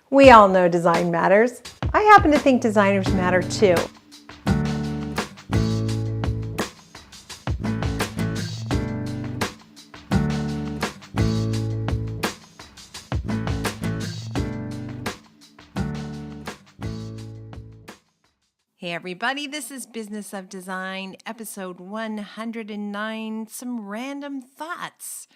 We all know design matters. I happen to think designers matter too. Hey everybody, this is Business of Design, episode 109, some random thoughts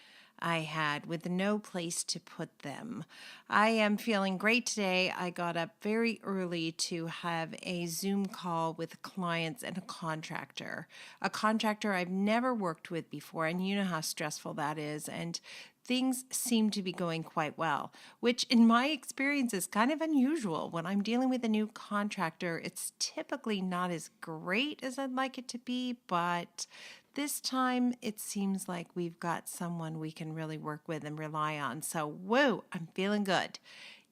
I had with no place to put them. I am feeling great today. I got up very early to have a Zoom call with clients and a contractor I've never worked with before, and you know how stressful that is. And things seem to be going quite well, which in my experience is kind of unusual. When I'm dealing with a new contractor, it's typically not as great as I'd like it to be, but this time it seems like we've got someone we can really work with and rely on. So, whoa, I'm feeling good.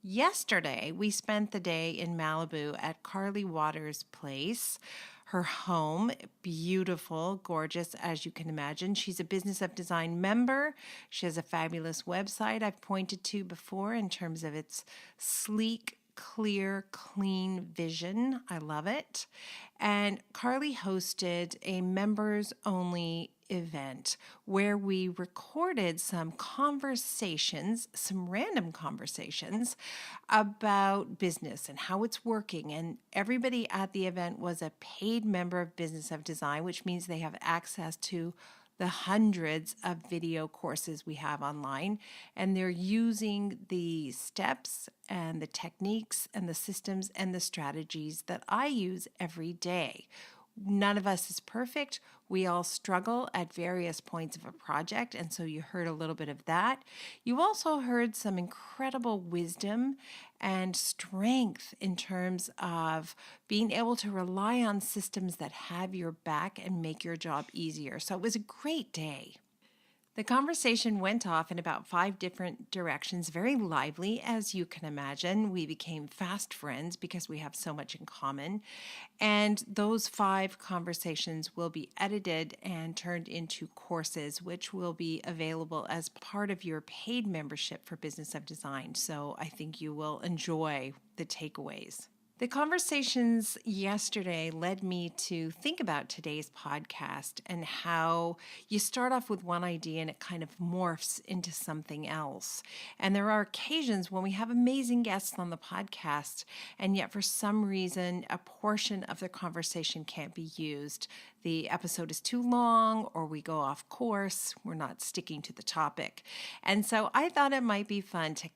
Yesterday, we spent the day in Malibu at Carly Waters' place. Her home, beautiful, gorgeous, as you can imagine. She's a Business of Design member. She has a fabulous website I've pointed to before in terms of its sleek, clear, clean vision. I love it. And Carly hosted a members-only event where we recorded some conversations, some random conversations about business and how it's working. And everybody at the event was a paid member of Business of Design, which means they have access to the hundreds of video courses we have online, and they're using the steps and the techniques and the systems and the strategies that I use every day. None of us is perfect. We all struggle at various points of a project, and so you heard a little bit of that. You also heard some incredible wisdom and strength in terms of being able to rely on systems that have your back and make your job easier. So it was a great day. The conversation went off in about 5 different directions, very lively, as you can imagine. We became fast friends because we have so much in common. And those 5 conversations will be edited and turned into courses, which will be available as part of your paid membership for Business of Design. So I think you will enjoy the takeaways. The conversations yesterday led me to think about today's podcast and how you start off with one idea and it kind of morphs into something else. And there are occasions when we have amazing guests on the podcast, and yet for some reason, a portion of the conversation can't be used. The episode is too long, or we go off course. We're not sticking to the topic. And so I thought it might be fun to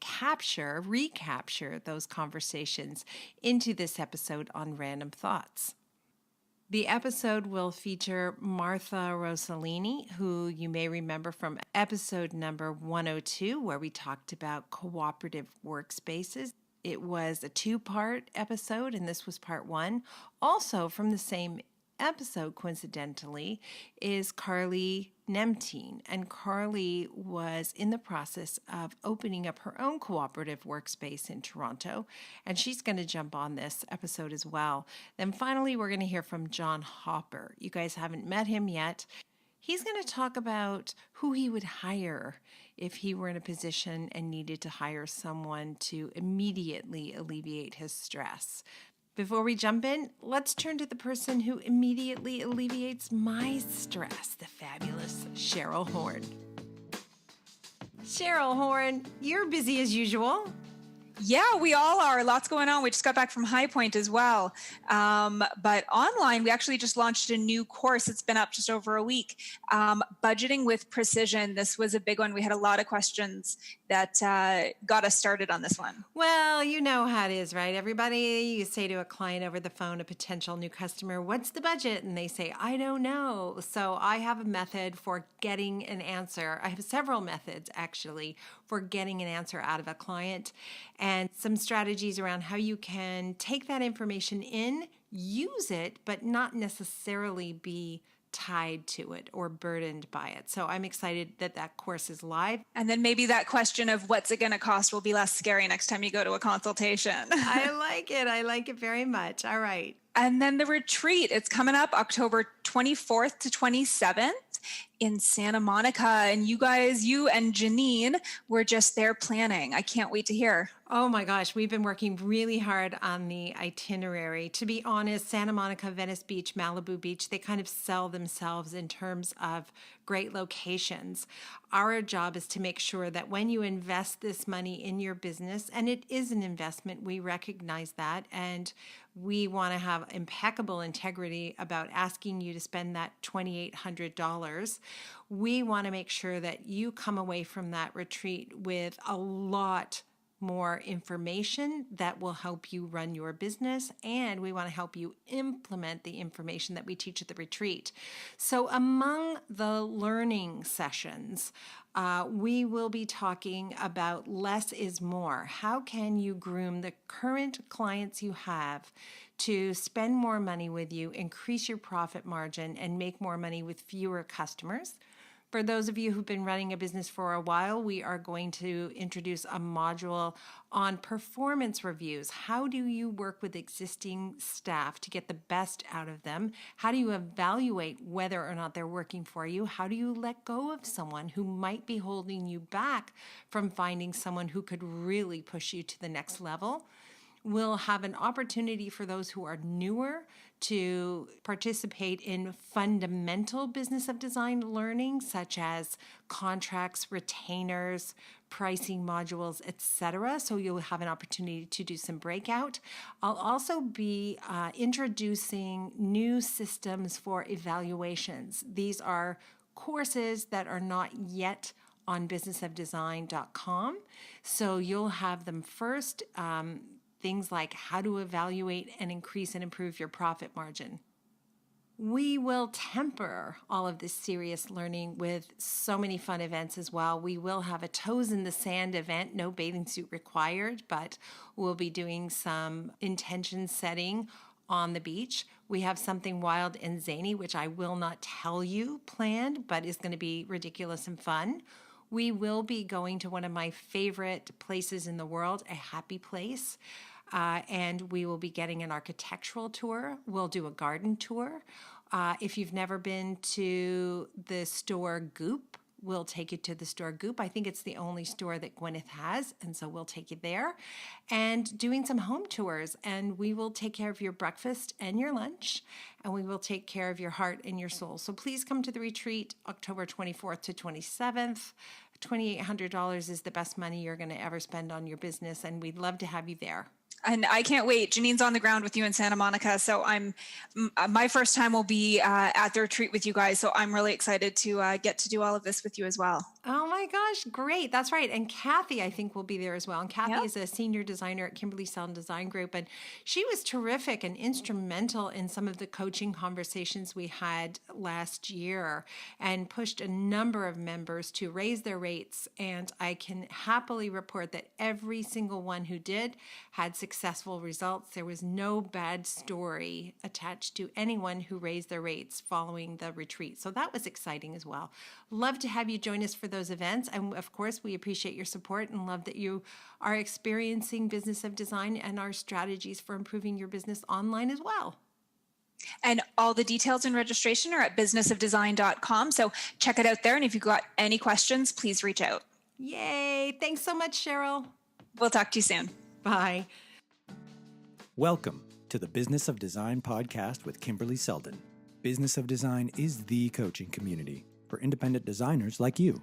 recapture those conversations into this episode on Random Thoughts. The episode will feature Martha Rossellini, who you may remember from episode number 102, where we talked about cooperative workspaces. It was a 2-part episode, and this was part 1. Also from the same episode, coincidentally, is Carly Nemtine, and Carly was in the process of opening up her own cooperative workspace in Toronto, and she's going to jump on this episode as well. Then finally, we're going to hear from John Hopper. You guys haven't met him yet. He's going to talk about who he would hire if he were in a position and needed to hire someone to immediately alleviate his stress. Before we jump in, let's turn to the person who immediately alleviates my stress, the fabulous Cheryl Horn. Cheryl Horn, you're busy as usual. Yeah, we all are. Lots going on. We just got back from High Point as well. But online, we actually just launched a new course. It's been up just over a week. Budgeting with Precision. This was a big one. We had a lot of questions that got us started on this one. Well, you know how it is, right? Everybody, you say to a client over the phone, a potential new customer, what's the budget? And they say, I don't know. So I have a method for getting an answer. I have several methods, actually, for getting an answer out of a client, and some strategies around how you can take that information in, use it, but not necessarily be tied to it or burdened by it. So I'm excited that that course is live. And then maybe that question of what's it going to cost will be less scary next time you go to a consultation. I like it. I like it very much. All right. And then the retreat, it's coming up October 24th to 27th in Santa Monica. And you guys, you and Janine were just there planning. I can't wait to hear. Oh my gosh, we've been working really hard on the itinerary. To be honest, Santa Monica, Venice Beach, Malibu Beach, they kind of sell themselves in terms of great locations. Our job is to make sure that when you invest this money in your business, and it is an investment, we recognize that, and we want to have impeccable integrity about asking you to spend that $2,800. We want to make sure that you come away from that retreat with a lot more information that will help you run your business, and we want to help you implement the information that we teach at the retreat. So among the learning sessions, we will be talking about less is more. How can you groom the current clients you have to spend more money with you, increase your profit margin, and make more money with fewer customers? For those of you who've been running a business for a while, we are going to introduce a module on performance reviews. How do you work with existing staff to get the best out of them? How do you evaluate whether or not they're working for you? How do you let go of someone who might be holding you back from finding someone who could really push you to the next level? We'll have an opportunity for those who are newer to participate in fundamental business of design learning, such as contracts, retainers, pricing modules, etc. So you'll have an opportunity to do some breakout. I'll also be introducing new systems for evaluations. These are courses that are not yet on businessofdesign.com. So you'll have them first. Things like how to evaluate and increase and improve your profit margin. We will temper all of this serious learning with so many fun events as well. We will have a toes in the sand event, no bathing suit required, but we'll be doing some intention setting on the beach. We have something wild and zany, which I will not tell you planned, but is going to be ridiculous and fun. We will be going to one of my favorite places in the world, a happy place. And we will be getting an architectural tour. We'll do a garden tour. If you've never been to the store Goop, we'll take you to the store Goop. I think it's the only store that Gwyneth has, and so we'll take you there. And doing some home tours, and we will take care of your breakfast and your lunch, and we will take care of your heart and your soul. So please come to the retreat, October 24th to 27th. $2,800 is the best money you're going to ever spend on your business, and we'd love to have you there. And I can't wait. Janine's on the ground with you in Santa Monica. So my first time will be at the retreat with you guys. So I'm really excited to get to do all of this with you as well. Oh my gosh, great. That's right. And Kathy, I think, will be there as well. And Kathy is a senior designer at Kimberley Design Group. And she was terrific and instrumental in some of the coaching conversations we had last year and pushed a number of members to raise their rates. And I can happily report that every single one who did had successful results. There was no bad story attached to anyone who raised their rates following the retreat. So that was exciting as well. Love to have you join us for those events. And of course, we appreciate your support and love that you are experiencing Business of Design and our strategies for improving your business online as well. And all the details and registration are at businessofdesign.com. So check it out there. And if you've got any questions, please reach out. Yay. Thanks so much, Cheryl. We'll talk to you soon. Bye. Welcome to the Business of Design podcast with Kimberley Selden. Business of Design is the coaching community for independent designers like you.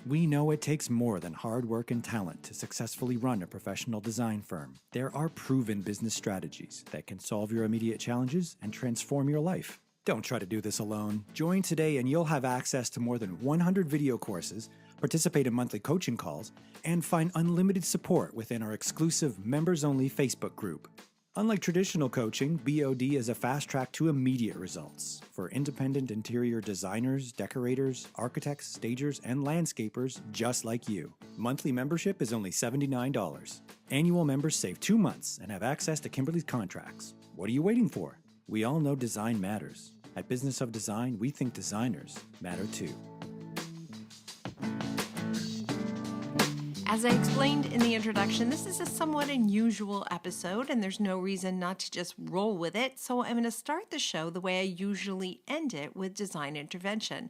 We know it takes more than hard work and talent to successfully run a professional design firm. There are proven business strategies that can solve your immediate challenges and transform your life. Don't try to do this alone. Join today and you'll have access to more than 100 video courses, participate in monthly coaching calls, and find unlimited support within our exclusive members-only Facebook group. Unlike traditional coaching, BOD is a fast track to immediate results for independent interior designers, decorators, architects, stagers, and landscapers just like you. Monthly membership is only $79. Annual members save 2 months and have access to Kimberley's contracts. What are you waiting for? We all know design matters. At Business of Design, we think designers matter too. As I explained in the introduction, this is a somewhat unusual episode, and there's no reason not to just roll with it. So I'm going to start the show the way I usually end it, with design intervention.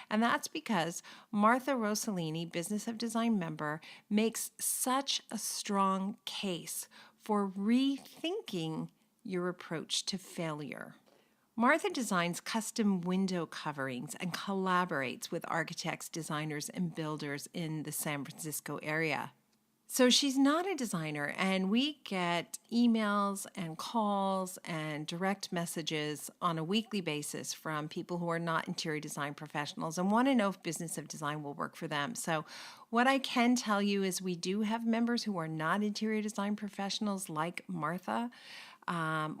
And that's because Martha Rossellini, Business of Design member, makes such a strong case for rethinking your approach to failure. Martha designs custom window coverings and collaborates with architects, designers, and builders in the San Francisco area. So she's not a designer, and we get emails and calls and direct messages on a weekly basis from people who are not interior design professionals and want to know if Business of Design will work for them. So what I can tell you is we do have members who are not interior design professionals like Martha.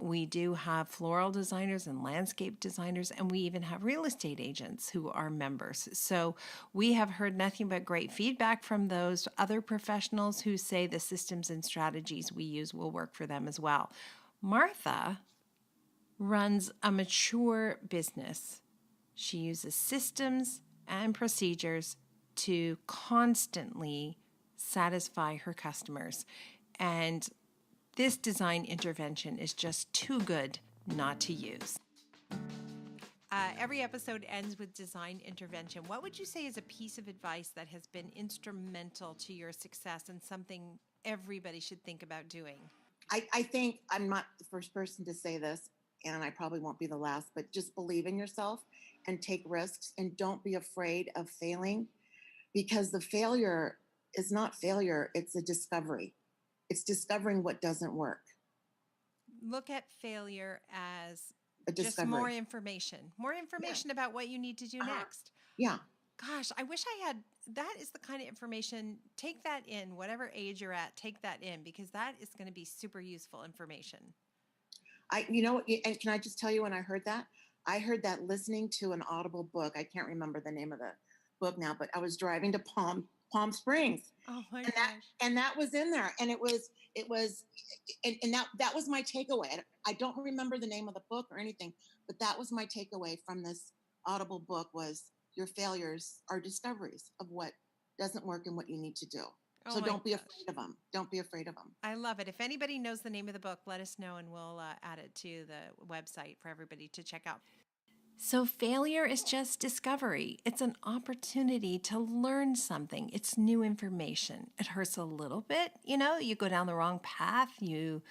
We do have floral designers and landscape designers, and we even have real estate agents who are members. So we have heard nothing but great feedback from those other professionals who say the systems and strategies we use will work for them as well. Martha runs a mature business. She uses systems and procedures to constantly satisfy her customers. And this design intervention is just too good not to use. Every episode ends with design intervention. What would you say is a piece of advice that has been instrumental to your success and something everybody should think about doing? I think I'm not the first person to say this, and I probably won't be the last, but just believe in yourself and take risks and don't be afraid of failing, because the failure is not failure, it's a discovery. It's discovering what doesn't work. Look at failure as A just discovery. more information about what you need to do next. Yeah. Gosh, I wish I had, that is the kind of information, take that in, whatever age you're at, take that in, because that is going to be super useful information. And can I just tell you when I heard that? I heard that listening to an Audible book. I can't remember the name of the book now, but I was driving to Palm Springs. Oh my and gosh. That was in there. And that was my takeaway. I don't remember the name of the book or anything, but that was my takeaway from this Audible book was your failures are discoveries of what doesn't work and what you need to do. Oh so don't be gosh. afraid of them. Don't be afraid of them. I love it. If anybody knows the name of the book, let us know and we'll add it to the website for everybody to check out. So failure is just discovery. It's an opportunity to learn something. It's new information. It hurts a little bit, you go down the wrong path, you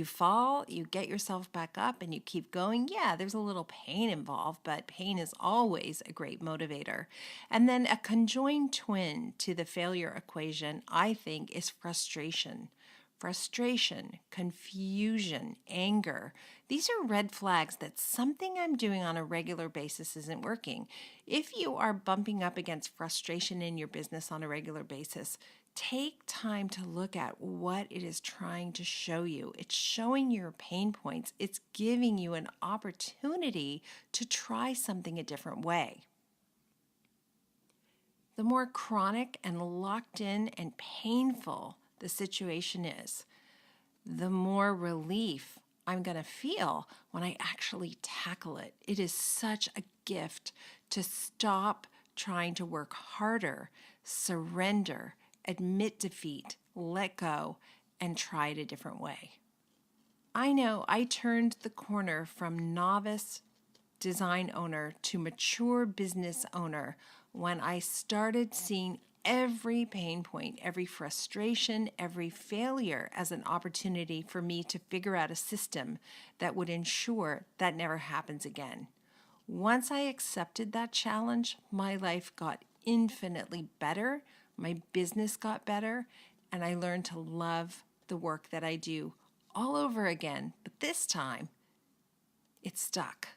fall, you get yourself back up and you keep going. Yeah, there's a little pain involved, but pain is always a great motivator. And then a conjoined twin to the failure equation, I think, is frustration. Frustration, confusion, anger. These are red flags that something I'm doing on a regular basis isn't working. If you are bumping up against frustration in your business on a regular basis, take time to look at what it is trying to show you. It's showing your pain points. It's giving you an opportunity to try something a different way. The more chronic and locked in and painful the situation is, the more relief I'm going to feel when I actually tackle it. It is such a gift to stop trying to work harder, surrender, admit defeat, let go, and try it a different way. I know I turned the corner from novice design owner to mature business owner when I started seeing every pain point, every frustration, every failure as an opportunity for me to figure out a system that would ensure that never happens again. Once I accepted that challenge, my life got infinitely better, my business got better, and I learned to love the work that I do all over again. But this time, it stuck.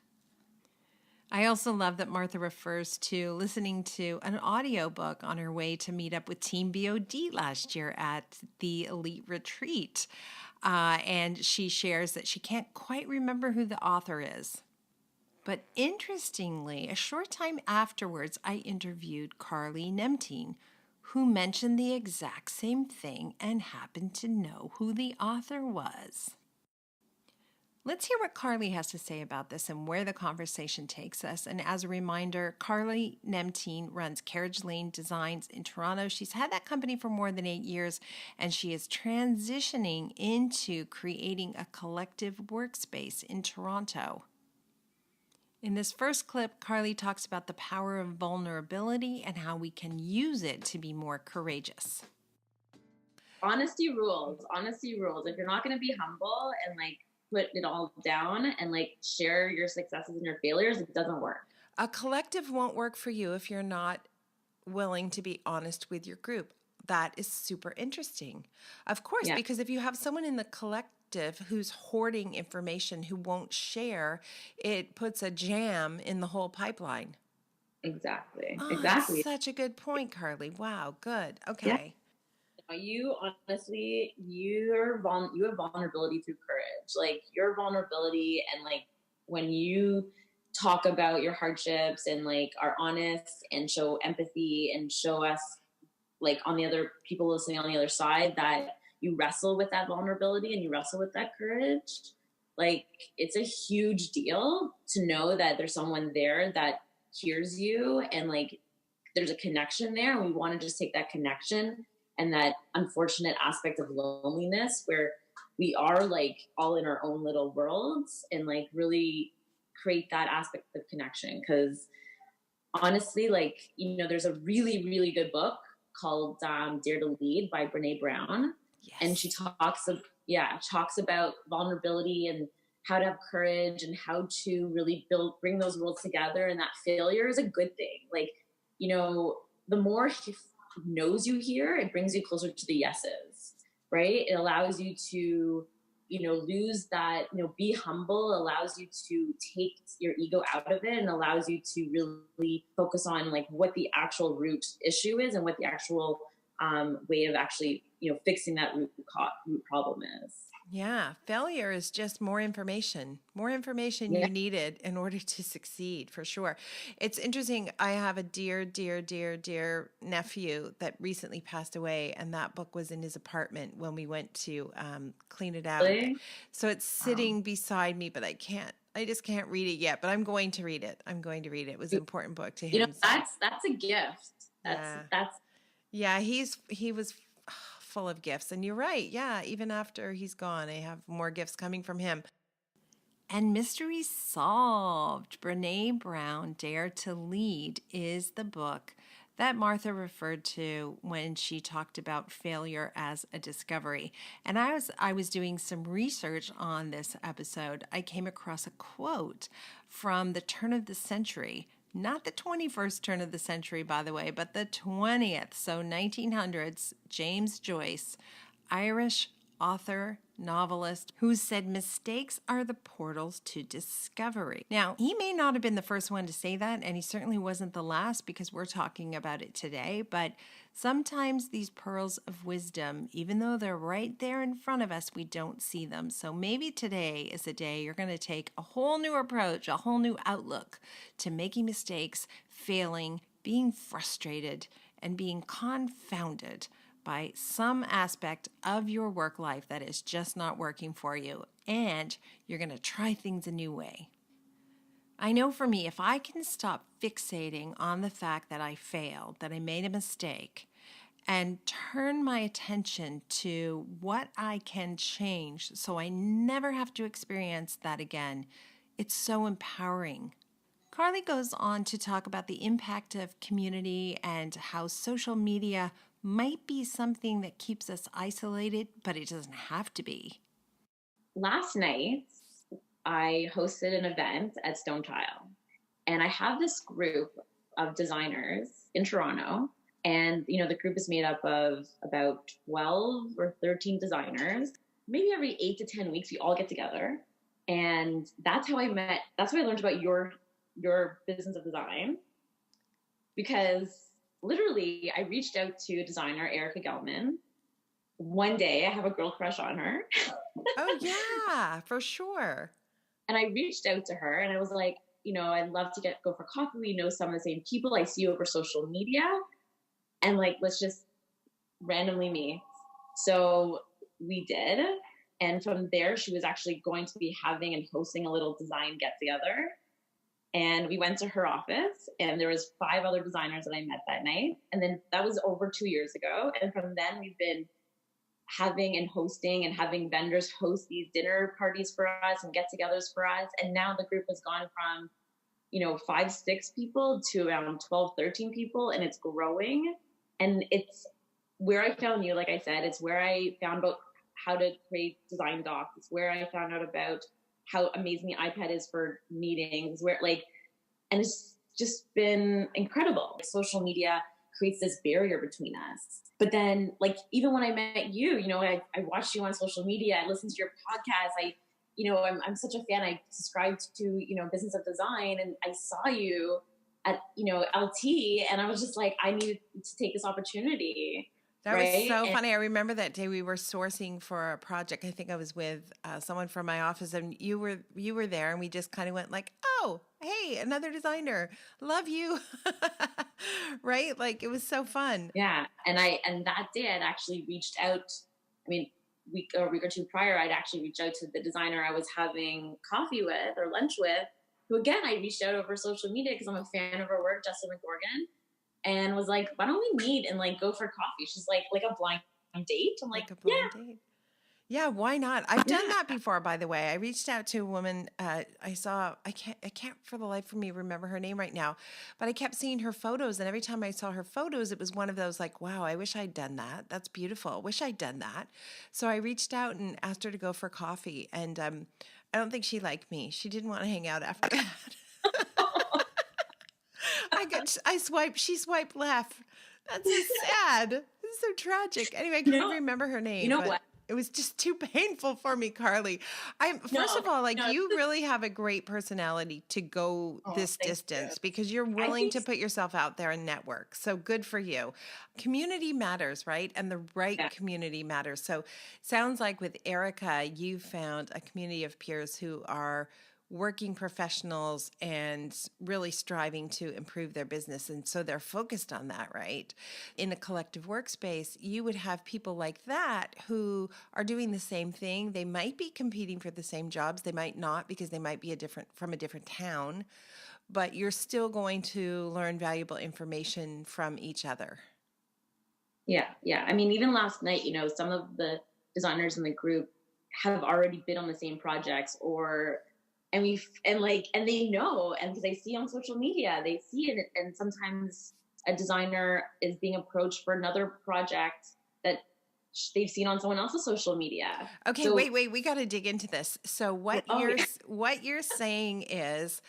I also love that Martha refers to listening to an audiobook on her way to meet up with Team BOD last year at the Elite Retreat. And she shares that she can't quite remember who the author is. But interestingly, a short time afterwards, I interviewed Carly Nemtine, who mentioned the exact same thing and happened to know who the author was. Let's hear what Carly has to say about this and where the conversation takes us. And as a reminder, Carly Nemtine runs Carriage Lane Designs in Toronto. She's had that company for more than 8 years, and she is transitioning into creating a collective workspace in Toronto. In this first clip, Carly talks about the power of vulnerability and how we can use it to be more courageous. Honesty rules. Honesty rules. If you're not going to be humble and like put it all down and like share your successes and your failures, it doesn't work. A collective won't work for you if you're not willing to be honest with your group. That is super interesting. Of course, because if you have someone in the collective who's hoarding information, who won't share, it puts a jam in the whole pipeline. Exactly. Oh, exactly. Such a good point, Carly. Wow, good. Okay. You honestly, you have vulnerability through courage. Like your vulnerability, and like when you talk about your hardships and like are honest and show empathy and show us like on the other people listening on the other side that you wrestle with that vulnerability and you wrestle with that courage. Like it's a huge deal to know that there's someone there that hears you and like there's a connection there, and we want to just take that connection and that unfortunate aspect of loneliness where we are like all in our own little worlds and like really create that aspect of connection. Because honestly, like, you know, there's a really, really good book called Dare to Lead by Brene Brown. Yes. And she talks about vulnerability and how to have courage and how to really bring those worlds together, and that failure is a good thing. Like, you know, the more no's you hear, it brings you closer to the yeses, right? It allows you to, you know, lose that, you know, be humble, allows you to take your ego out of it, and allows you to really focus on like what the actual root issue is and what the actual way of actually, you know, fixing that root problem is. Yeah, failure is just more information you needed in order to succeed, for sure. It's interesting. I have a dear, dear, dear, dear nephew that recently passed away, and that book was in his apartment when we went to clean it out. Really? So it's sitting beside me, but I just can't read it yet, but I'm going to read it. It was an important book to him. You know, that's a gift. Yeah, he was full of gifts. And you're right. Yeah, even after he's gone, I have more gifts coming from him. And Mystery Solved. Brene Brown, Dare to Lead is the book that Martha referred to when she talked about failure as a discovery. And I was doing some research on this episode. I came across a quote from the turn of the century. Not the 21st turn of the century, by the way, but the 20th. So 1900s, James Joyce, Irish author, novelist, who said mistakes are the portals to discovery. Now, he may not have been the first one to say that, and he certainly wasn't the last because we're talking about it today, but sometimes these pearls of wisdom, even though they're right there in front of us, we don't see them. So maybe today is a day you're going to take a whole new approach, a whole new outlook to making mistakes, failing, being frustrated, and being confounded by some aspect of your work life that is just not working for you, and you're going to try things a new way. I know for me, if I can stop fixating on the fact that I failed, that I made a mistake, and turn my attention to what I can change so I never have to experience that again, it's so empowering. Carly goes on to talk about the impact of community and how social media might be something that keeps us isolated, but it doesn't have to be. Last night, I hosted an event at Stone Tile, and I have this group of designers in Toronto, and you know the group is made up of about 12 or 13 designers. Maybe every 8 to 10 weeks, we all get together, and that's how I learned about your business of design, because literally, I reached out to designer Erica Gelman. One day, I have a girl crush on her. Oh, yeah, for sure. And I reached out to her and I was like, you know, I'd love to go for coffee. We know some of the same people. I see you over social media. And like, let's just randomly meet. So we did. And from there, she was actually going to be having and hosting a little design get together. And we went to her office, and there was 5 other designers that I met that night. And then that was over 2 years ago. And from then we've been having and hosting and having vendors host these dinner parties for us and get-togethers for us. And now the group has gone from, 5, 6 people to around 12, 13 people, and it's growing. And it's where I found you, like I said, it's where I found out how to create design docs. It's where I found out about how amazing the iPad is for meetings, and it's just been incredible. Social media creates this barrier between us. But then, even when I met you, I watched you on social media, I listened to your podcast, I'm such a fan. I subscribed to, Business of Design, and I saw you at, LT, and I was just like, I need to take this opportunity. That was so funny. I remember that day we were sourcing for a project. I think I was with someone from my office, and you were there, and we just kind of went like, "Oh, hey, another designer, love you," right? Like, it was so fun. Yeah, and that day I'd actually reached out. I mean, a week or two prior, I'd actually reached out to the designer I was having coffee with or lunch with, who again I reached out over social media because I'm a fan of her work, Justin McGorgan. And was like, why don't we meet and go for coffee? She's like a blind date. I'm like, a blind date. Yeah, why not? I've done that before, by the way. I reached out to a woman I saw. I can't for the life of me remember her name right now, but I kept seeing her photos, and every time I saw her photos, it was one of those like, wow, I wish I'd done that. That's beautiful. Wish I'd done that. So I reached out and asked her to go for coffee, and I don't think she liked me. She didn't want to hang out after that. She swiped left. That's so sad. This is so tragic. Anyway, I can't remember her name. You know what? It was just too painful for me, Carly. First of all, you really have a great personality to go this distance because you're willing to put yourself out there and network. So good for you. Community matters, right? And the right community matters. So sounds like with Erica, you found a community of peers who are working professionals and really striving to improve their business. And so they're focused on that, right? In a collective workspace, you would have people like that who are doing the same thing. They might be competing for the same jobs. They might not because they might be from a different town, but you're still going to learn valuable information from each other. Yeah. I mean, even last night, some of the designers in the group have already been on the same projects and they know, and because they see on social media, they see it. And sometimes a designer is being approached for another project that they've seen on someone else's social media. Okay, so, wait, we got to dig into this. So what you're saying is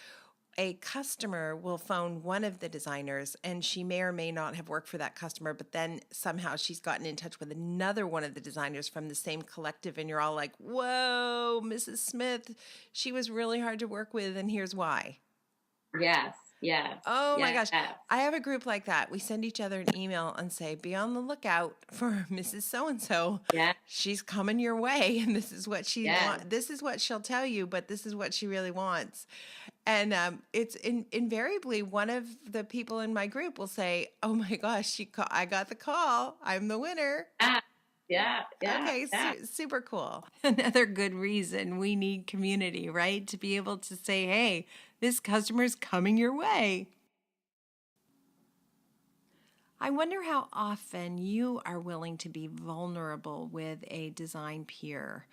a customer will phone one of the designers, and she may or may not have worked for that customer, but then somehow she's gotten in touch with another one of the designers from the same collective, and you're all like, whoa, Mrs. Smith, she was really hard to work with, and here's why. Yes. Yeah. Oh my gosh. I have a group like that. We send each other an email and say, be on the lookout for Mrs. So-and-so. Yeah. She's coming your way, and this is what she wants. This is what she'll tell you, but this is what she really wants. And it's invariably one of the people in my group will say, oh my gosh, I got the call. I'm the winner. Yeah. Okay, super cool. Another good reason we need community, right? To be able to say, hey, this customer's coming your way. I wonder how often you are willing to be vulnerable with a design peer.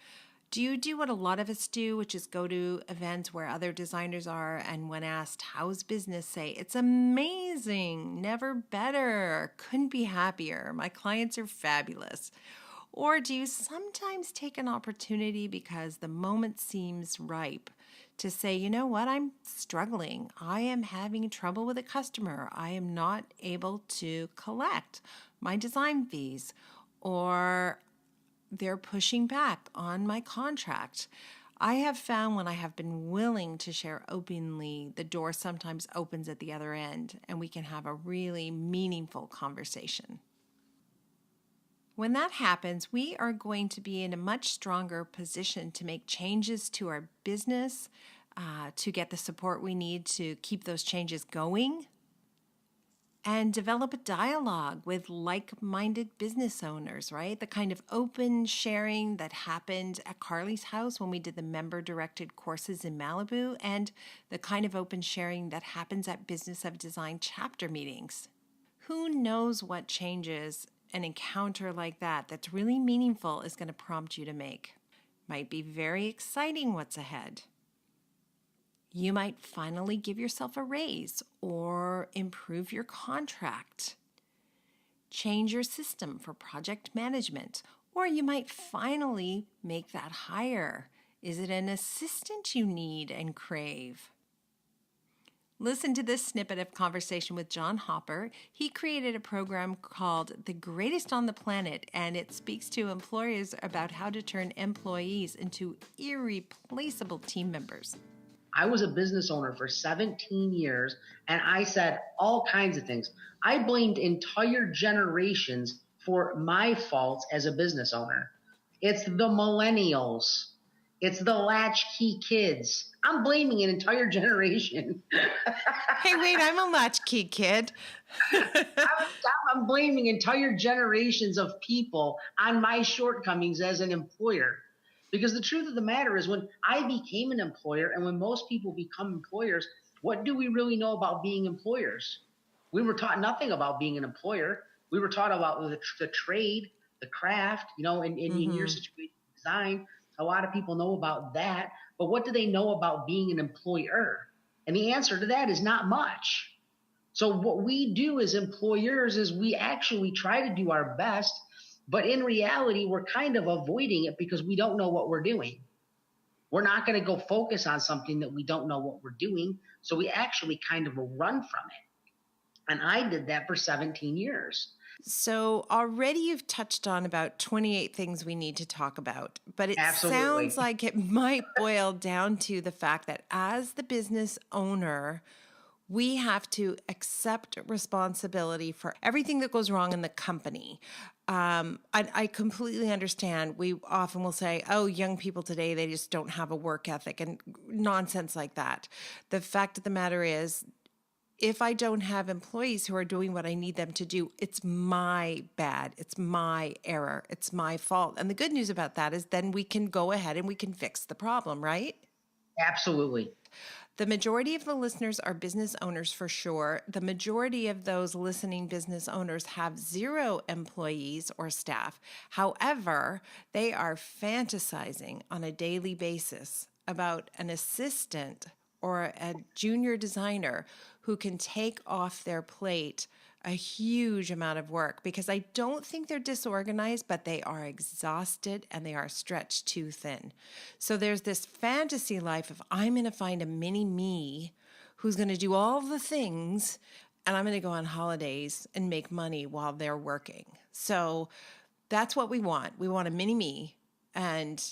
Do you do what a lot of us do, which is go to events where other designers are, and when asked, how's business, say, it's amazing, never better, couldn't be happier, my clients are fabulous? Or do you sometimes take an opportunity because the moment seems ripe to say, you know what, I'm struggling. I am having trouble with a customer. I am not able to collect my design fees, or they're pushing back on my contract. I have found when I have been willing to share openly, the door sometimes opens at the other end, and we can have a really meaningful conversation. When that happens, we are going to be in a much stronger position to make changes to our business, to get the support we need to keep those changes going. and develop a dialogue with like-minded business owners, right? The kind of open sharing that happened at Carly's house when we did the member-directed courses in Malibu, and the kind of open sharing that happens at Business of Design chapter meetings. Who knows what changes an encounter like that that's really meaningful is going to prompt you to make? Might be very exciting what's ahead. You might finally give yourself a raise or improve your contract. Change your system for project management, or you might finally make that hire. Is it an assistant you need and crave? Listen to this snippet of conversation with John Hopper. He created a program called The Greatest on the Planet, and it speaks to employers about how to turn employees into irreplaceable team members. I was a business owner for 17 years, and I said all kinds of things. I blamed entire generations for my faults as a business owner. It's the millennials. It's the latchkey kids. I'm blaming an entire generation. Hey, wait, I'm a latchkey kid. I'm blaming entire generations of people on my shortcomings as an employer. Because the truth of the matter is, when I became an employer and when most people become employers, what do we really know about being employers? We were taught nothing about being an employer. We were taught about the trade, the craft, in your situation, design. A lot of people know about that. But what do they know about being an employer? And the answer to that is not much. So what we do as employers is we actually try to do our best. But in reality, we're kind of avoiding it because we don't know what we're doing. We're not going to go focus on something that we don't know what we're doing. So we actually kind of run from it. And I did that for 17 years. So already you've touched on about 28 things we need to talk about, but it sounds like it might boil down to the fact that as the business owner, we have to accept responsibility for everything that goes wrong in the company. I completely understand. We often will say, oh, young people today, they just don't have a work ethic and nonsense like that. The fact of the matter is, if I don't have employees who are doing what I need them to do, it's my bad. It's my error. It's my fault. And the good news about that is then we can go ahead and we can fix the problem, right? Absolutely. The majority of the listeners are business owners for sure. The majority of those listening business owners have 0 employees or staff. However, they are fantasizing on a daily basis about an assistant or a junior designer who can take off their plate a huge amount of work, because I don't think they're disorganized, but they are exhausted and they are stretched too thin. So there's this fantasy life of I'm going to find a mini me who's going to do all the things and I'm going to go on holidays and make money while they're working. So that's what we want. We want a mini me, and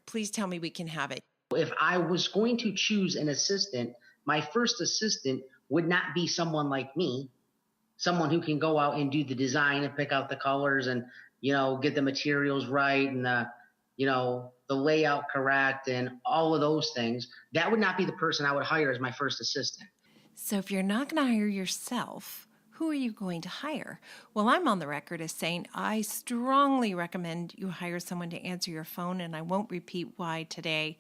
please tell me we can have it. If I was going to choose an assistant, my first assistant would not be someone like me, someone who can go out and do the design and pick out the colors and, get the materials right and the layout correct and all of those things. That would not be the person I would hire as my first assistant. So if you're not going to hire yourself, who are you going to hire? Well, I'm on the record as saying I strongly recommend you hire someone to answer your phone, and I won't repeat why today,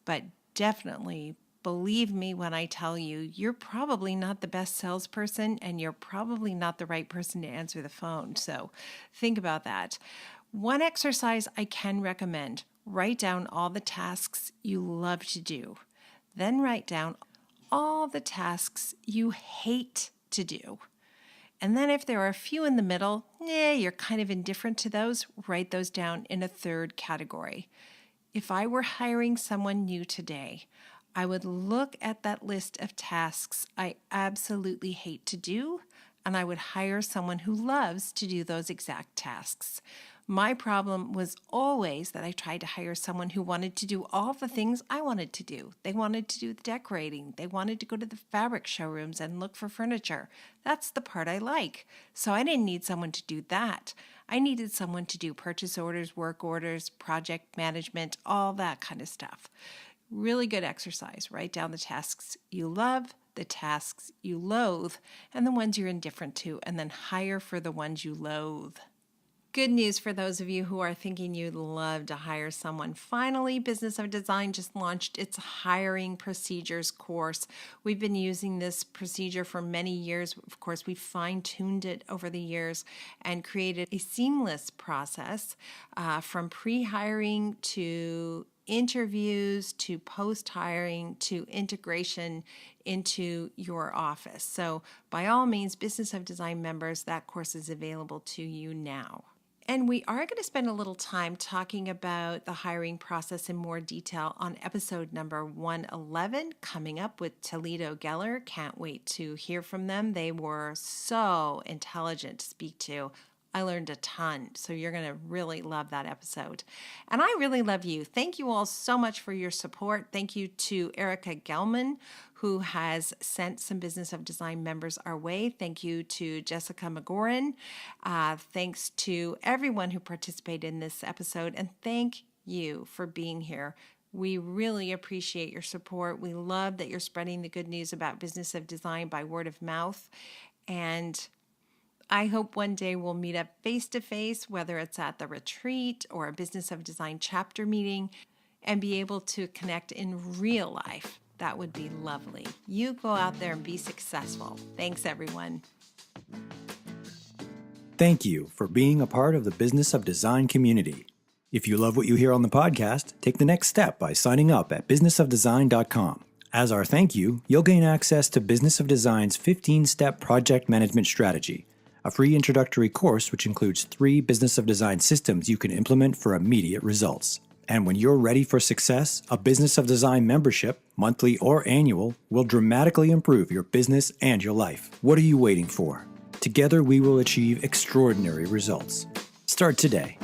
but definitely believe me when I tell you, you're probably not the best salesperson and you're probably not the right person to answer the phone. So think about that. One exercise I can recommend: write down all the tasks you love to do. Then write down all the tasks you hate to do. And then if there are a few in the middle, you're kind of indifferent to those, write those down in a third category. If I were hiring someone new today, I would look at that list of tasks I absolutely hate to do, and I would hire someone who loves to do those exact tasks. My problem was always that I tried to hire someone who wanted to do all the things I wanted to do. They wanted to do the decorating. They wanted to go to the fabric showrooms and look for furniture. That's the part I like. So I didn't need someone to do that. I needed someone to do purchase orders, work orders, project management, all that kind of stuff. Really good exercise. Write down the tasks you love, the tasks you loathe and the ones you're indifferent to, and then hire for the ones you loathe. Good news for those of you who are thinking you'd love to hire someone. Finally, Business of Design just launched its hiring procedures course. We've been using this procedure for many years. Of course, we fine-tuned it over the years and created a seamless process from pre-hiring to interviews to post-hiring to integration into your office. So by all means, Business of Design members, that course is available to you now. And we are going to spend a little time talking about the hiring process in more detail on episode number 111 coming up with Toledo Geller. Can't wait to hear from them. They were so intelligent to speak to. I learned a ton, so you're going to really love that episode. And I really love you. Thank you all so much for your support. Thank you to Erica Gelman, who has sent some Business of Design members our way. Thank you to Jessica McGoran. Thanks to everyone who participated in this episode, and thank you for being here. We really appreciate your support. We love that you're spreading the good news about Business of Design by word of mouth, and I hope one day we'll meet up face-to-face, whether it's at the retreat or a Business of Design chapter meeting, and be able to connect in real life. That would be lovely. You go out there and be successful. Thanks, everyone. Thank you for being a part of the Business of Design community. If you love what you hear on the podcast, take the next step by signing up at businessofdesign.com. As our thank you, you'll gain access to Business of Design's 15-step project management strategy, a free introductory course which includes 3 Business of Design systems you can implement for immediate results. And when you're ready for success, a Business of Design membership, monthly or annual, will dramatically improve your business and your life. What are you waiting for? Together we will achieve extraordinary results. Start today.